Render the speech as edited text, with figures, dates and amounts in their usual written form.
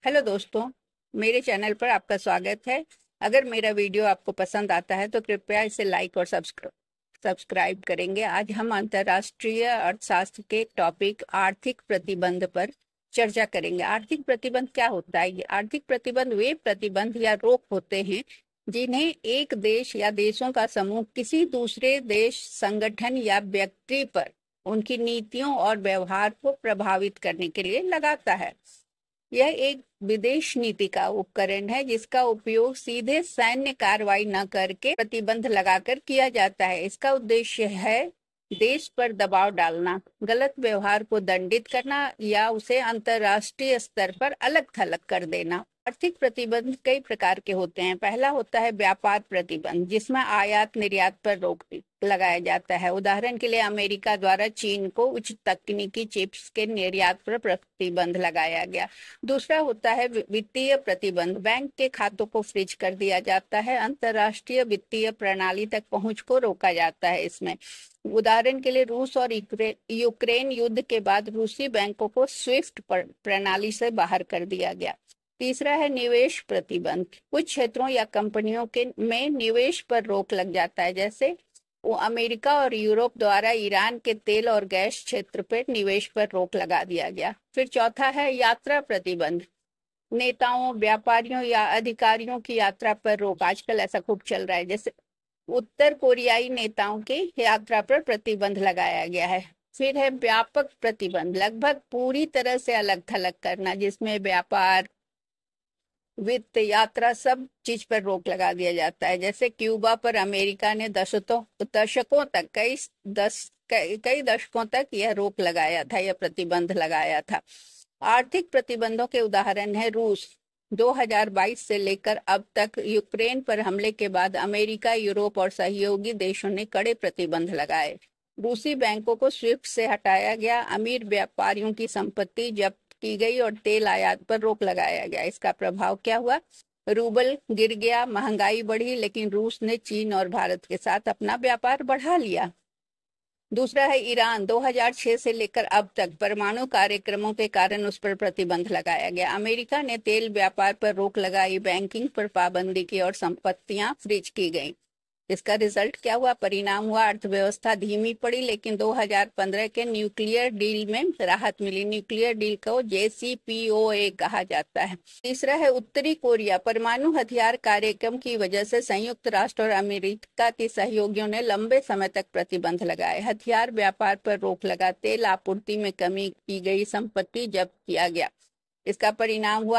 Hello दोस्तों, मेरे channel पर आपका स्वागत है। अगर मेरा वीडियो आपको पसंद आता है तो कृपया इसे लाइक और सब्सक्राइब करेंगे। आज हम अंतर्राष्ट्रीय अर्थशास्त्र के टॉपिक आर्थिक प्रतिबंध पर चर्चा करेंगे। आर्थिक प्रतिबंध क्या होता है? आर्थिक प्रतिबंध वे प्रतिबंध या रोक होते हैं जिन्हें एक देश या देशों का समूह किसी दूसरे देश, संगठन या व्यक्ति पर उनकी नीतियों और व्यवहार को प्रभावित करने के लिए लगाता है। यह एक विदेश नीति का उपकरण है जिसका उपयोग सीधे सैन्य कार्रवाई न करके प्रतिबंध लगाकर किया जाता है। इसका उद्देश्य है देश पर दबाव डालना, गलत व्यवहार को दंडित करना या उसे अंतर्राष्ट्रीय स्तर पर अलग थलग कर देना। आर्थिक प्रतिबंध कई प्रकार के होते हैं। पहला होता है व्यापार प्रतिबंध, जिसमें आयात निर्यात पर रोक लगाया जाता है। उदाहरण के लिए अमेरिका द्वारा चीन को उच्च तकनीकी चिप्स के निर्यात पर प्रतिबंध लगाया गया। दूसरा होता है वित्तीय प्रतिबंध। बैंक के खातों को फ्रीज कर दिया जाता है। अंतर्राष्ट्रीय वित्तीय प्रणाली तक पहुंच को रोका जाता है। इसमें उदाहरण के लिए रूस और यूक्रेन युद्ध के बाद रूसी बैंकों को स्विफ्ट प्रणाली से बाहर कर दिया गया। तीसरा है निवेश प्रतिबंध। कुछ क्षेत्रों या कंपनियों के में निवेश पर रोक लग जाता है, जैसे वो अमेरिका और यूरोप द्वारा ईरान के तेल और गैस क्षेत्र पर निवेश पर रोक लगा दिया गया। फिर चौथा है यात्रा प्रतिबंध। नेताओं, व्यापारियों या अधिकारियों की यात्रा पर रोक। आजकल ऐसा खूब चल रहा है, जैसे उत्तर कोरियाई नेताओं की यात्रा पर प्रतिबंध लगाया गया है। फिर है व्यापक प्रतिबंध, लगभग पूरी तरह से अलग थलग करना, जिसमें व्यापार, वित्त, यात्रा, सब चीज पर रोक लगा दिया जाता है। जैसे क्यूबा पर अमेरिका ने दशकों तक कई दशकों तक यह रोक लगाया था, यह प्रतिबंध लगाया था। आर्थिक प्रतिबंधों के उदाहरण है रूस। 2022 से लेकर अब तक यूक्रेन पर हमले के बाद अमेरिका, यूरोप और सहयोगी देशों ने कड़े प्रतिबंध लगाए। रूसी बैंकों को स्विफ्ट से हटाया गया, अमीर व्यापारियों की संपत्ति जब्त की गई और तेल आयात पर रोक लगाया गया। इसका प्रभाव क्या हुआ? रूबल गिर गया, महंगाई बढ़ी, लेकिन रूस ने चीन और भारत के साथ अपना व्यापार बढ़ा लिया। दूसरा है ईरान। 2006 से लेकर अब तक परमाणु कार्यक्रमों के कारण उस पर प्रतिबंध लगाया गया। अमेरिका ने तेल व्यापार पर रोक लगाई, बैंकिंग पर पाबंदी की और संपत्तियां फ्रीज की गई। इसका रिजल्ट क्या हुआ? परिणाम हुआ अर्थव्यवस्था धीमी पड़ी, लेकिन 2015 के न्यूक्लियर डील में राहत मिली। न्यूक्लियर डील को JCPOA कहा जाता है। तीसरा है उत्तरी कोरिया। परमाणु हथियार कार्यक्रम की वजह से संयुक्त राष्ट्र और अमेरिका के सहयोगियों ने लंबे समय तक प्रतिबंध लगाए। हथियार व्यापार पर रोक लगा, तेल आपूर्ति में कमी की गई, संपत्ति जब्त किया गया। इसका परिणाम हुआ